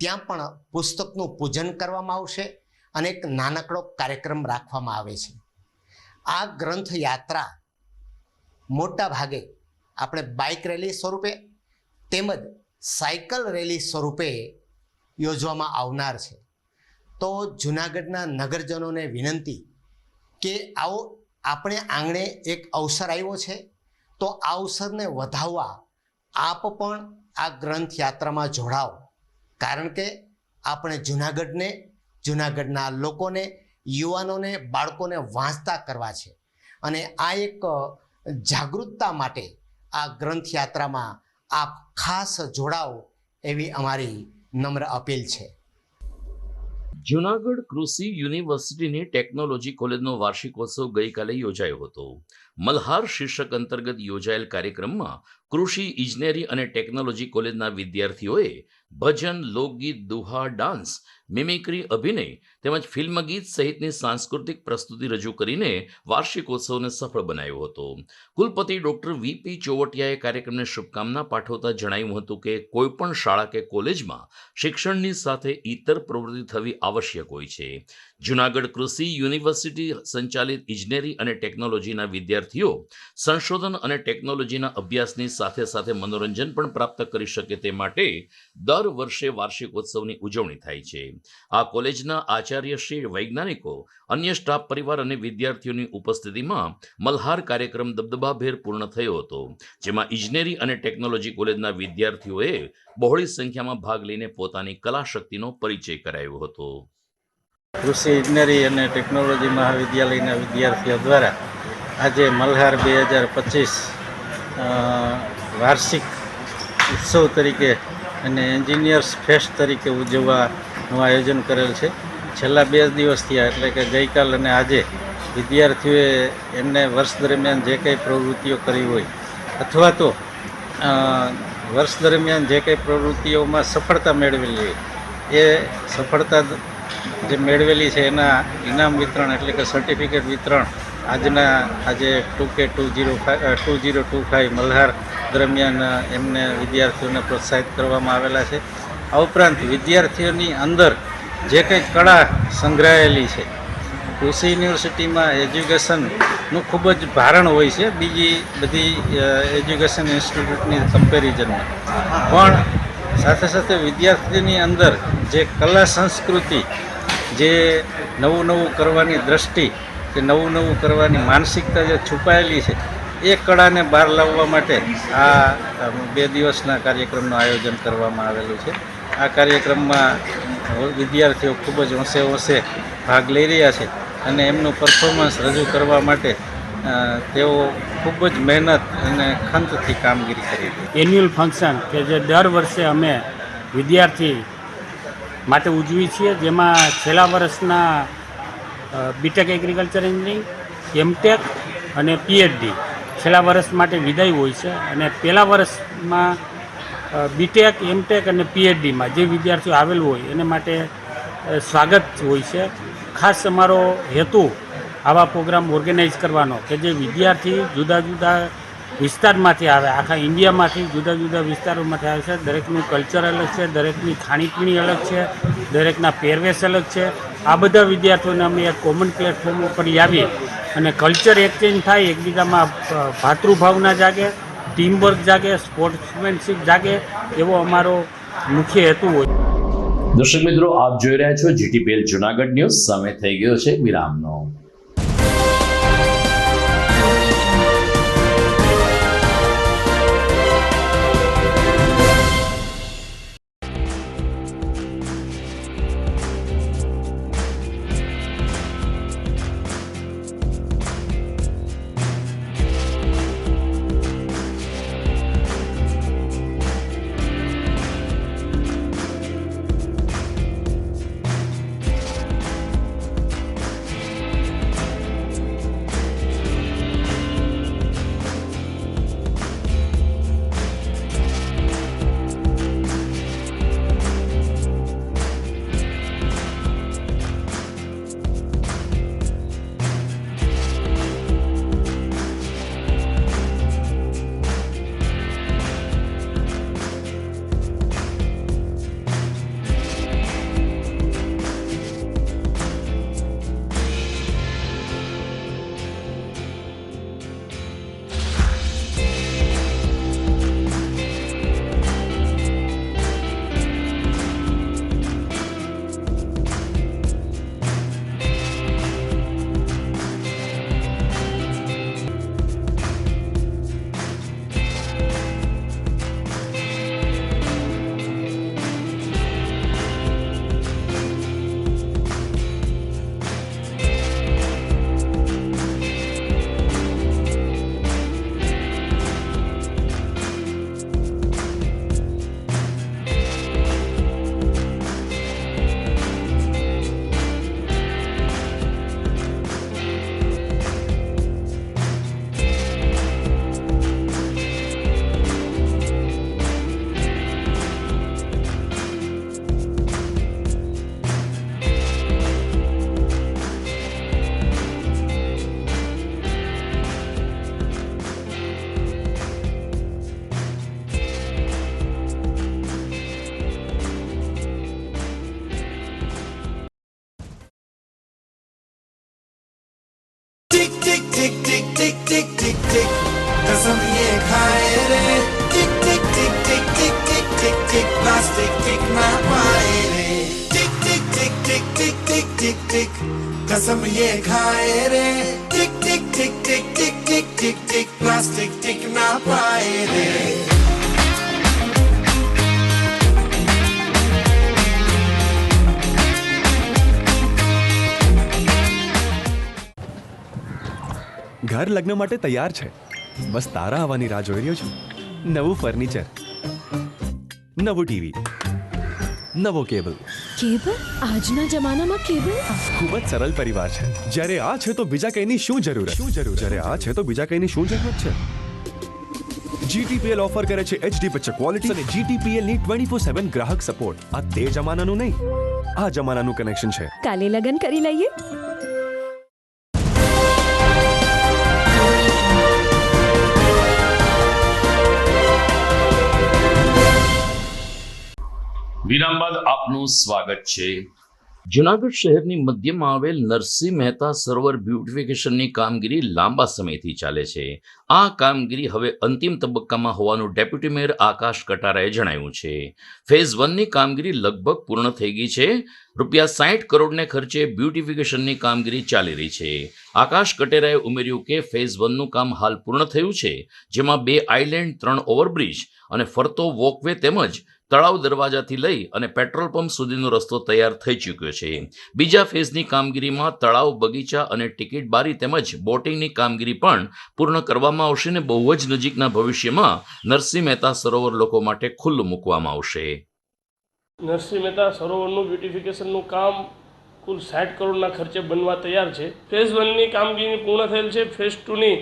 ત્યાં પણ પુસ્તકનું પૂજન કરવામાં આવશે અને એક નાનકડો કાર્યક્રમ રાખવામાં આવે છે. આ ગ્રંથ યાત્રા મોટા ભાગે આપણે બાઇક રેલી સ્વરૂપે તેમજ સાયકલ રેલી સ્વરૂપે યોજવામાં આવનાર છે. તો જૂનાગઢના નગરજનોને વિનંતી કે આવો આપણે આંગણે એક અવસર આવ્યો છે, તો આ અવસરને વધાવવા આપ પણ આ ગ્રંથ યાત્રામાં જોડાઓ. કારણ કે આપણે જૂનાગઢને, જૂનાગઢના લોકોને, યુવાનોને, બાળકોને વાંચતા કરવા છે. અને આ એક જાગૃતતા માટે આ ગ્રંથ યાત્રામાં આપ ખાસ જોડાઓ એવી અમારી નમ્ર અપીલ છે.
જૂનાગઢ કૃષિ યુનિવર્સિટીની ટેકનોલોજી કોલેજનો વાર્ષિકોત્સવ ગઈકાલે યોજાયો હતો. મલ્હાર શીર્ષક અંતર્ગત યોજાયેલ કાર્યક્રમમાં કૃષિ ઇજનેરી અને ટેકનોલોજી કોલેજના વિદ્યાર્થીઓએ ભજન, લોકગીત, દુહા, ડાન્સ, મિમિક્રી, અભિનય તેમજ ફિલ્મ ગીત સહિતની સાંસ્કૃતિક પ્રસ્તુતિ રજૂ કરીને વાર્ષિકોત્સવને સફળ બનાવ્યો હતો. કુલપતિ ડોક્ટર વીપી ચોવટિયાએ કાર્યક્રમને શુભકામના પાઠવતા જણાવ્યું હતું કે કોઈપણ શાળા કે કોલેજમાં શિક્ષણની સાથે ઇતર પ્રવૃત્તિ થવી આવશ્યક હોય છે. જૂનાગઢ કૃષિ યુનિવર્સિટી સંચાલિત ઇજનેરી અને ટેકનોલોજીના વિદ્યાર્થીઓ સંશોધન અને ટેકનોલોજીના અભ્યાસની સાથે સાથે મનોરંજન પણ પ્રાપ્ત કરી શકે તે માટે દર વર્ષે વાર્ષિકોત્સવની ઉજવણી થાય છે. આ કોલેજના આચાર્યશ્રી, વૈજ્ઞાનિકો, અન્ય સ્ટાફ પરિવાર અને વિદ્યાર્થીઓની ઉપસ્થિતિમાં મલ્હાર કાર્યક્રમ દબદબાભેર પૂર્ણ થયો હતો, જેમાં ઇજનેરી અને ટેકનોલોજી કોલેજના વિદ્યાર્થીઓએ બહોળી સંખ્યામાં ભાગ લઈને પોતાની કલા શક્તિનો પરિચય કરાવ્યો હતો.
કૃષિ ઇજનેરી અને ટેકનોલોજી મહાવિદ્યાલયના વિદ્યાર્થીઓ દ્વારા આજે મલ્હાર 2025 વાર્ષિક ઉત્સવ તરીકે અને એન્જિનિયર્સ ફેસ્ટ તરીકે ઉજવવાનું આયોજન કરેલ છે. છેલ્લા 2 દિવસ થયા, એટલે કે ગઈકાલ અને આજે વિદ્યાર્થીઓએ એમને વર્ષ દરમિયાન જે કંઈ પ્રવૃત્તિઓ કરી હોય અથવા તો વર્ષ દરમિયાન જે કંઈ પ્રવૃત્તિઓમાં સફળતા મેળવેલી હોય એ સફળતા જે મેળવેલી છે એના ઇનામ વિતરણ એટલે કે સર્ટિફિકેટ વિતરણ આજે 2025 મલ્હાર દરમિયાન એમને વિદ્યાર્થીઓને પ્રોત્સાહિત કરવામાં આવેલા છે. આ ઉપરાંત વિદ્યાર્થીઓની અંદર જે કંઈ કળા સંગ્રહાયેલી છે, કૃષિ યુનિવર્સિટીમાં એજ્યુકેશનનું ખૂબ જ ભારણ હોય છે બીજી બધી એજ્યુકેશન ઇન્સ્ટિટ્યૂટની કમ્પેરિઝનમાં, પણ સાથે સાથે વિદ્યાર્થીની અંદર જે કલા સંસ્કૃતિ, જે નવું કરવાની દ્રષ્ટિ કે નવું કરવાની માનસિકતા જે છુપાયેલી છે એ કળાને બહાર લાવવા માટે આ 2 દિવસના કાર્યક્રમનું આયોજન કરવામાં આવેલું છે. આ કાર્યક્રમમાં વિદ્યાર્થીઓ ખૂબ જ હોંશે ભાગ લઈ રહ્યા છે અને એમનું પરફોર્મન્સ રજૂ કરવા માટે તેઓ ખૂબ જ મહેનત અને ખંતથી કામગીરી કરી.
એન્યુઅલ ફંક્શન કે જે દર વર્ષે અમે વિદ્યાર્થી માટે ઉજવી છીએ, જેમાં છેલ્લા વર્ષના બીટેક એગ્રીકલ્ચર એન્જિનિયરિંગ, એમટેક અને પીએચડી છેલ્લા વર્ષ માટે વિદાય હોય છે અને પહેલા વર્ષમાં બીટેક, એમટેક અને પીએચડીમાં જે વિદ્યાર્થીઓ આવેલ હોય એને માટે સ્વાગત હોય છે. ખાસ અમારો હેતુ આવા પ્રોગ્રામ ઓર્ગેનાઇઝ કરવાનો કે જે વિદ્યાર્થી જુદા જુદા વિસ્તારમાંથી આવે, આખા ઇન્ડિયામાંથી જુદા જુદા વિસ્તારોમાંથી આવે છે. દરેકનું કલ્ચર અલગ છે, દરેકની ખાણીપીણી અલગ છે, દરેકના પહેરવેશ અલગ છે. આ બધા વિદ્યાર્થીઓને અમે એક કોમન પ્લેટફોર્મ ઉપર આવીએ અને કલ્ચર એક્સચેન્જ થાય, એકબીજામાં ભાતૃભાવના જાગે, ટીમવર્ક જાગે, સ્પોર્ટ્સમેનશીપ જાગે, એવો અમારો મુખ્ય હેતુ હોય.
દર્શક મિત્રો, આપ જોઈ રહ્યા છો જીટીપીએલ જૂનાગઢ ન્યૂઝ. સમય થઈ ગયો છે વિરામનો.
कसम ये खाए रे टिक टिक टिक टिक टिक टिक टिक टिक प्लास्टिक टिक ना पाए रे टिक टिक टिक टिक टिक टिक टिक टिक कसम ये खाए रे टिक टिक टिक टिक टिक टिक टिक टिक प्लास्टिक टिक ना पाए रे
ઘર લગ્ન માટે તૈયાર છે, બસ તારા આવવાની રાહ જોઈ રહ્યો છું. નવું ફર્નિચર, નવું ટીવી, નવો કેબલ.
કેબલ? આજના જમાનામાં કેબલ?
ખૂબ જ સરળ પરિવાર છે. જ્યારે આ છે તો બીજા કઈની શું જરૂર? જ્યારે આ છે તો બીજા કઈની શું જરૂરત છે? GTPL ઓફર કરે છે HD પિક્ચર ક્વોલિટી અને GTPL ની 24/7 ગ્રાહક સપોર્ટ. આ તે જમાનાનું નહીં, આ જમાનાનું કનેક્શન છે.
કાલે લગન કરી લઈએ.
વિરામ બાદ આપનું સ્વાગત છે. જુનાગઢ શહેરની મધ્યમાં આવેલ નરસિંહ મહેતા સરોવર બ્યુટિફિકેશનની કામગીરી લાંબા સમયથી ચાલે છે. આ કામગીરી હવે અંતિમ તબક્કામાં હોવાનું ડેપ્યુટી મેયર આકાશ કટારાએ જણાવ્યું છે. ફેઝ 1ની કામગીરી લગભગ પૂર્ણ થઈ ગઈ છે. ₹60 કરોડને ખર્ચે બ્યુટિફિકેશનની કામગીરી ચાલી રહી છે. આકાશ કટેરાએ ઉમેર્યું કે ફેઝ 1નું કામ હાલ પૂર્ણ થયું છે, જેમાં 2 આઇલેન્ડ, 3 ઓવરબ્રિજ અને ફરતો વોકવે તેમજ તળાવ દરવાજાથી લઈ અને પેટ્રોલ પંપ સુધીનો રસ્તો તૈયાર થઈ ચૂક્યો છે. બીજા ફેઝની કામગીરીમાં તળાવ, બગીચા અને ટિકિટ બારી તેમજ બોટિંગની કામગીરી પણ પૂર્ણ કરવામાં આવશે અને બહુ જ નજીકના ભવિષ્યમાં નરસિંહ મહેતા સરોવર લોકો માટે ખુલ્લું મૂકવામાં આવશે.
નરસિંહ મહેતા સરોવરનું બ્યુટિફિકેશનનું કામ કુલ 60 કરોડના ખર્ચે બનવા તૈયાર છે. ફેઝ 1ની કામગીરી પૂર્ણ થયેલ છે. ફેઝ 2ની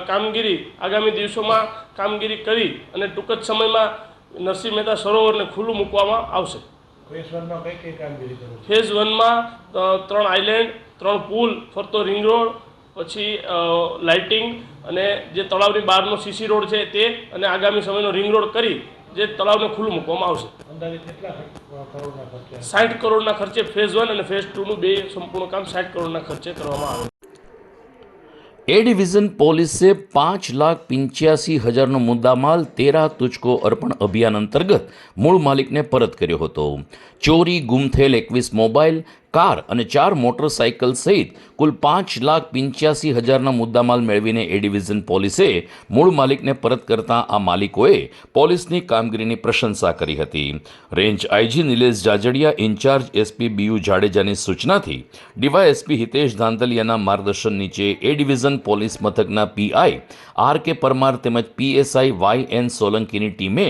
કામગીરી આગામી દિવસોમાં કામગીરી કરી અને ટૂંક જ સમયમાં નરસિંહ મહેતા સરોવરને ખુલ્લું મૂકવામાં આવશે. ફેઝ 1માં કઈ કઈ કામગીરી કરવી? ફેઝ 1માં 3 આઇલેન્ડ, 3 પુલ, ફરતો રિંગ રોડ, પછી લાઇટિંગ અને જે તળાવની બહારનો સીસી રોડ છે તે, અને આગામી સમયનો રિંગ રોડ કરી જે તળાવને ખુલ્લું મૂકવામાં આવશે. અંદાજે કેટલા કરોડના ખર્ચે? 60 કરોડના ખર્ચે ફેઝ 1 અને ફેઝ 2નું બે સંપૂર્ણ કામ 60 કરોડના ખર્ચે કરવામાં આવે.
એ ડિવિઝન પોલીસે 5,85,000નો મુદ્દામાલ 13 તુચકો અર્પણ અભિયાન અંતર્ગત મૂળ માલિકને પરત કર્યો હતો. ચોરી, ગુમ થયેલ 21 મોબાઈલ, કાર અને 4 મોટરસાઇકલ સહિત કુલ 5,85,000ના મુદ્દામાલ મેળવીને એ ડિવિઝન પોલીસે મૂળ માલિકને પરત કરતા આ માલિકોએ પોલીસની કામગીરીની પ્રશંસા કરી હતી. Range IG Nilesh Jajadiya, incharge SP BU જાડેજાની સૂચનાથી ડીવાયએસપી હિતેશ ધાંધલિયાના માર્ગદર્શન નીચે એ ડિવિઝન પોલીસ મથકના PI RK પરમાર તેમજ PSI YN સોલંકીની ટીમે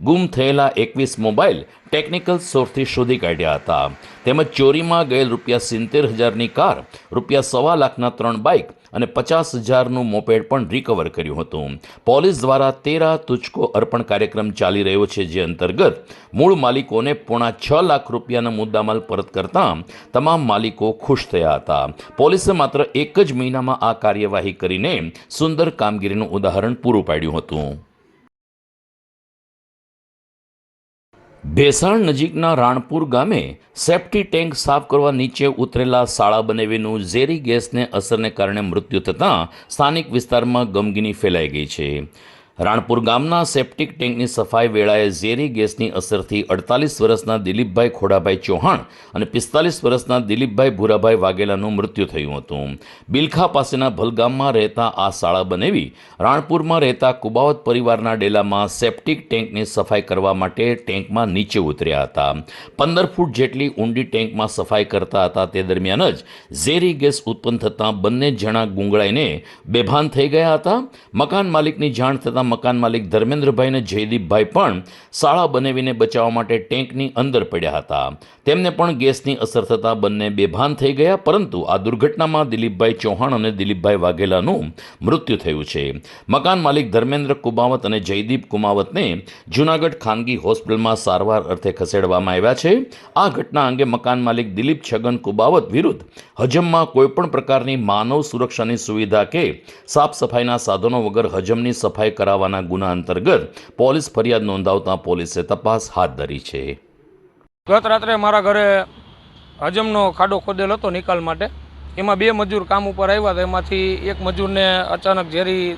ગુમ થયેલા 21 મોબાઈલ ટેકનિકલ સોર્સથી શોધી કાઢ્યા હતા. તેમજ ચોરીમાં ગયેલ ₹70,000ની કાર, ₹1.25 લાખના 3 બાઇક અને 50,000નું મોપેડ પણ રિકવર કર્યું હતું. પોલીસ દ્વારા 13 તુચકો અર્પણ કાર્યક્રમ ચાલી રહ્યો છે, જે અંતર્ગત મૂળ માલિકોને ₹6 લાખ મુદ્દામાલ પરત કરતા તમામ માલિકો ખુશ થયા હતા. પોલીસે માત્ર 1 જ મહિનામાં આ કાર્યવાહી કરીને સુંદર કામગીરીનું ઉદાહરણ પૂરું પાડ્યું હતું. ભેસાણ નજીકના રાણપુર ગામે સેપ્ટી ટેન્ક સાફ કરવા નીચે ઉતરેલા શાળા બનેવીનું ઝેરી ગેસને અસરને કારણે મૃત્યુ થતાં સ્થાનિક વિસ્તારમાં ગમગીની ફેલાઈ ગઈ છે. રાણપુર ગામના સેપ્ટિક ટેન્કની સફાઈ વેળાએ ઝેરી ગેસની અસરથી 48 વર્ષના દિલીપભાઈ ખોડાભાઈ ચૌહાણ અને 45 વર્ષના દિલીપભાઈ ભૂરાભાઈ વાઘેલાનું મૃત્યુ થયું હતું. બિલખા પાસેના ભલગામમાં રહેતા આ શાળા બનેવી રાણપુરમાં રહેતા કુબાવત પરિવારના ડેલામાં સેપ્ટિક ટેન્કની સફાઈ કરવા માટે ટેન્કમાં નીચે ઉતર્યા હતા. 15 ફૂટ જેટલી ઊંડી ટેન્કમાં સફાઈ કરતા હતા. તે દરમિયાન જ ઝેરી ગેસ ઉત્પન્ન થતાં બંને જણા ગુંગળાઈને બેભાન થઈ ગયા હતા. મકાન માલિકની જાણ થતાં મકાન માલિક ધર્મેન્દ્રભાઈ અને જયદીપભાઈ પણ શાળા બનાવીને બચાવવા માટે ટેન્કની અંદર પડ્યા હતા. તેમને પણ ગેસની અસર થતાં બંને બેભાન થઈ ગયા. પરંતુ આ દુર્ઘટનામાં દિલીપભાઈ ચૌહાણ અને દિલીપભાઈ વાઘેલાનું મૃત્યુ થયું છે. મકાન માલિક ધર્મેન્દ્ર કુમાવત અને જયદીપ કુમાવતને જૂનાગઢ ખાનગી હોસ્પિટલમાં સારવાર અર્થે ખસેડવામાં આવ્યા છે. આ ઘટના અંગે મકાન માલિક દિલીપ છગન કુમાવત વિરુદ્ધ હજમમાં કોઈપણ પ્રકારની માનવ સુરક્ષાની સુવિધા કે સાફ સફાઈના સાધનો વગર હજમની સફાઈ કરાવવાના ગુના અંતર્ગત પોલીસ ફરિયાદ નોંધાવતા પોલીસે તપાસ હાથ ધરી છે.
ગત રાત્રે મારા ઘરે હજમનો ખાડો ખોદેલ હતો નિકાલ માટે,
એમાં 2 મજૂર કામ ઉપર આવ્યા હતા. એમાંથી એક મજૂરને અચાનક ઝેરી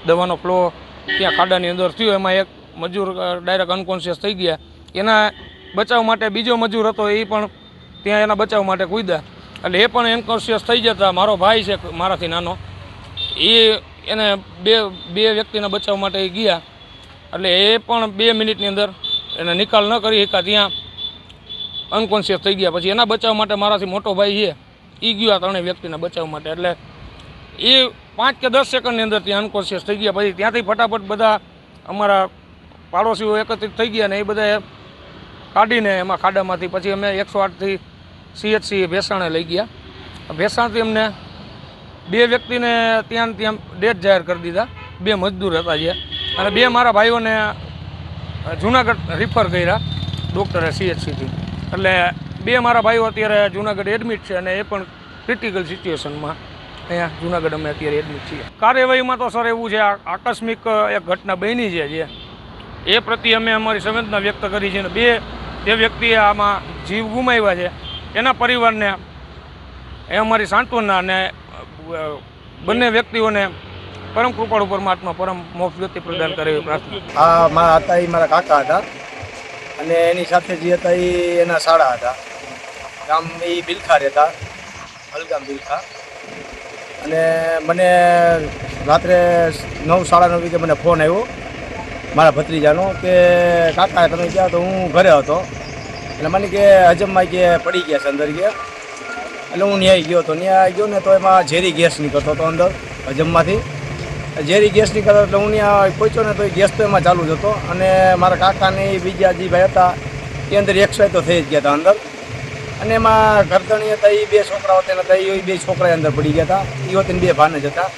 દવાનો ફ્લો ત્યાં ખાડાની અંદર થયો. એમાં એક મજૂર ડાયરેક્ટ અનકોન્શિયસ થઈ ગયા. એના બચાવ માટે બીજો મજૂર હતો, એ પણ ત્યાં એના બચાવ માટે કૂદ્યા. એટલે એ પણ અનકોન્શિયસ થઈ જતા મારો ભાઈ છે મારાથી નાનો, એને બે વ્યક્તિના બચાવ માટે ગયા. એટલે એ પણ 2 મિનિટની અંદર એને નિકાલ ન કરી શક્યા, ત્યાં અનકોન્શિયસ થઈ ગયા. પછી એના બચાવ માટે મારાથી મોટો ભાઈ છે, એ ગયો આ 3 વ્યક્તિના બચાવ માટે. એટલે એ 5 કે 10 સેકન્ડની અંદર ત્યાં અનકોન્શિયસ થઈ ગયા. પછી ત્યાંથી ફટાફટ બધા અમારા પાડોશીઓ એકત્રિત થઈ ગયા ને એ બધાએ કાઢીને એમાં ખાડામાંથી પછી અમે 108થી CHC ભેસાણે લઈ ગયા. ભેસાણથી અમને 2 વ્યક્તિને ત્યાં ડેથ જાહેર કરી દીધા. 2 મજદૂર હતા જે, અને 2 મારા ભાઈઓને જુનાગઢ રિફર કર્યા ડૉક્ટરે CHCથી. એટલે 2 મારા ભાઈઓ અત્યારે જુનાગઢ એડમિટ છે અને એ પણ ક્રિટિકલ સિચ્યુએશનમાં અહીંયા જુનાગઢ અમે અત્યારે એડમિટ છીએ. કાર્યવાહીમાં તો સર એવું છે, આકસ્મિક એક ઘટના બની છે જે એ પ્રત્યે અમે અમારી સંવેદના વ્યક્ત કરી છે. અને જે વ્યક્તિએ આમાં જીવ ગુમાવ્યા છે એના પરિવારને એ અમારી સાંત્વના અને બંને વ્યક્તિઓને પરમ કૃપાળુ પરમાત્મા પરમ મોક્ષ ગતિ પ્રદાન કરે એવી પ્રાર્થના.
આ મારા હતા, એ મારા કાકા હતા અને એની સાથે જે હતા એ એના શાળા હતા. ગામ એ બિલખા રહેતા, હલગામ બિલખા. અને મને રાત્રે 9:30 વાગે મને ફોન આવ્યો મારા ભત્રીજાનો કે કાકા તમે ક્યાં? તો હું ઘરે હતો. એટલે મને કે હજમમાં કે પડી ગયા છે અંદર ગયા. એટલે હું ન્યાય ગયો હતો. ન્યાય ગયો ને તો એમાં ઝેરી ગેસ નીકળતો હતો અંદર હજમમાંથી. ઝેરી ગેસ નીકળતો એટલે હું ત્યાં પહોંચ્યો ને તો એ ગેસ તો એમાં ચાલુ જ હતો. અને મારા કાકાને બીજા જે ભાઈ હતા એ અંદર એક્સપાયર તો થઈ જ ગયા હતા અંદર. અને એમાં ગરદણી હતા, એ 2 છોકરાઓ હતા, એ 2 છોકરા અંદર પડી ગયા હતા. એ વખતે 2 ભાન જ હતા.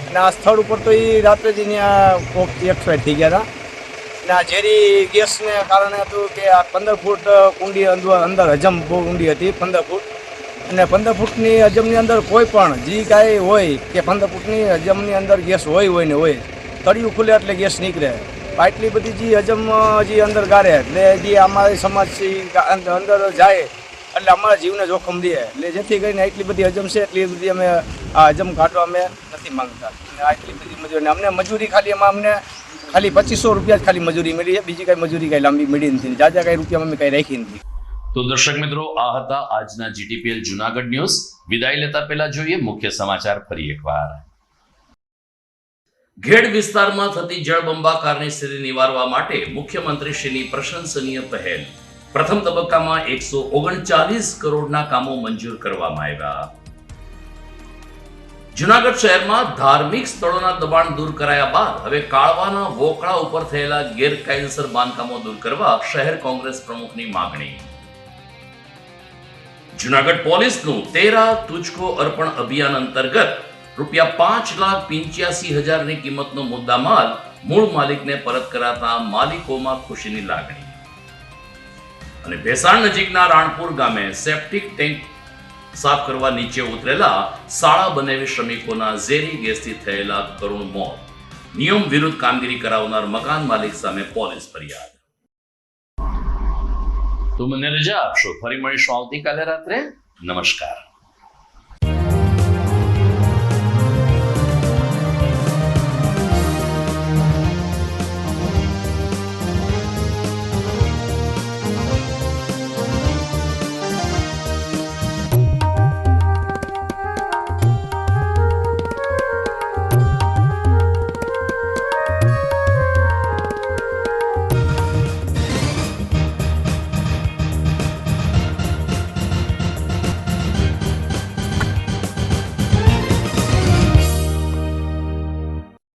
અને આ સ્થળ ઉપર તો એ રાત્રે જ ત્યાં કોક એક્સપાયર થઈ ગયા હતા. અને આ ઝેરી ગેસને કારણે હતું કે આ 15 ફૂટ કુંડી અંદર હજમ બહુ ઊંડી હતી, 15 ફૂટ. અને 15 ફૂટની હજમની અંદર કોઈ પણ જે કાંઈ હોય કે 15 ફૂટની હજમની અંદર ગેસ હોય ને હોય, તળિયું ખુલે એટલે ગેસ નીકળે. આટલી બધી જે હજમ જે અંદર ગાળે એટલે જે અમારી સમાજ અંદર જાય એટલે અમારા જીવને જોખમ દે. એટલે જેથી કરીને આટલી બધી હજમ છે એટલી બધી અમે આ હજમ કાઢવા અમે નથી માંગતા. અને આટલી બધી મજૂરી અમને મજૂરી ખાલી એમાં અમને ખાલી 2500 રૂપિયા જ ખાલી મજૂરી મળી છે. બીજી કાંઈ મજૂરી કાંઈ લાંબી મળી નથી, જાજા કાંઈ રૂપિયા અમે કાંઈ રાખી નથી.
તો દર્શક મિત્રો, આ હતા આજના GTPL જુનાગઢ ન્યૂઝ. વિદાય લેતા પહેલા જોઈએ મુખ્ય સમાચાર ફરી એકવાર. ઘેડ વિસ્તારમાં થતી જળબંબાકારની સ્થિતિ નિવારવા માટે મુખ્યમંત્રીશ્રીની પ્રશંસનીય પહેલ. પ્રથમ તબક્કામાં 139 કરોડના કામો મંજૂર કરવામાં આવ્યા. જુનાગઢ શહેરમાં ધાર્મિક સ્થળોના દબાણ દૂર કરાયા બાદ હવે કાળવાના વોકળા ઉપર થયેલા ગેરકાયદેસર બાંધકામો દૂર કરવા શહેર કોંગ્રેસ પ્રમુખની માંગણી. જુનાગઢ પોલીસનું 13 તુજકો અર્પણ અભિયાન અંતર્ગત ₹5,85,000 ની કિંમતનો મુદ્દામાલ મૂળ માલિકને પરત કરાતા માલિકોમાં ખુશીની લાગણી. અને ભેસાણ નજીકના રાણપુર ગામે સેપ્ટિક ટેન્ક સાફ કરવા નીચે ઉતરેલા શાળા બનાવી શ્રમિકોના ઝેરી ગેસથી થયેલા કરુણ મોત. નિયમ વિરુદ્ધ કામગીરી કરાવનાર મકાન માલિક સામે પોલીસ ફરિયાદ. તો મને રજા આપશો, ફરી મળીશું આવતીકાલે રાત્રે. નમસ્કાર.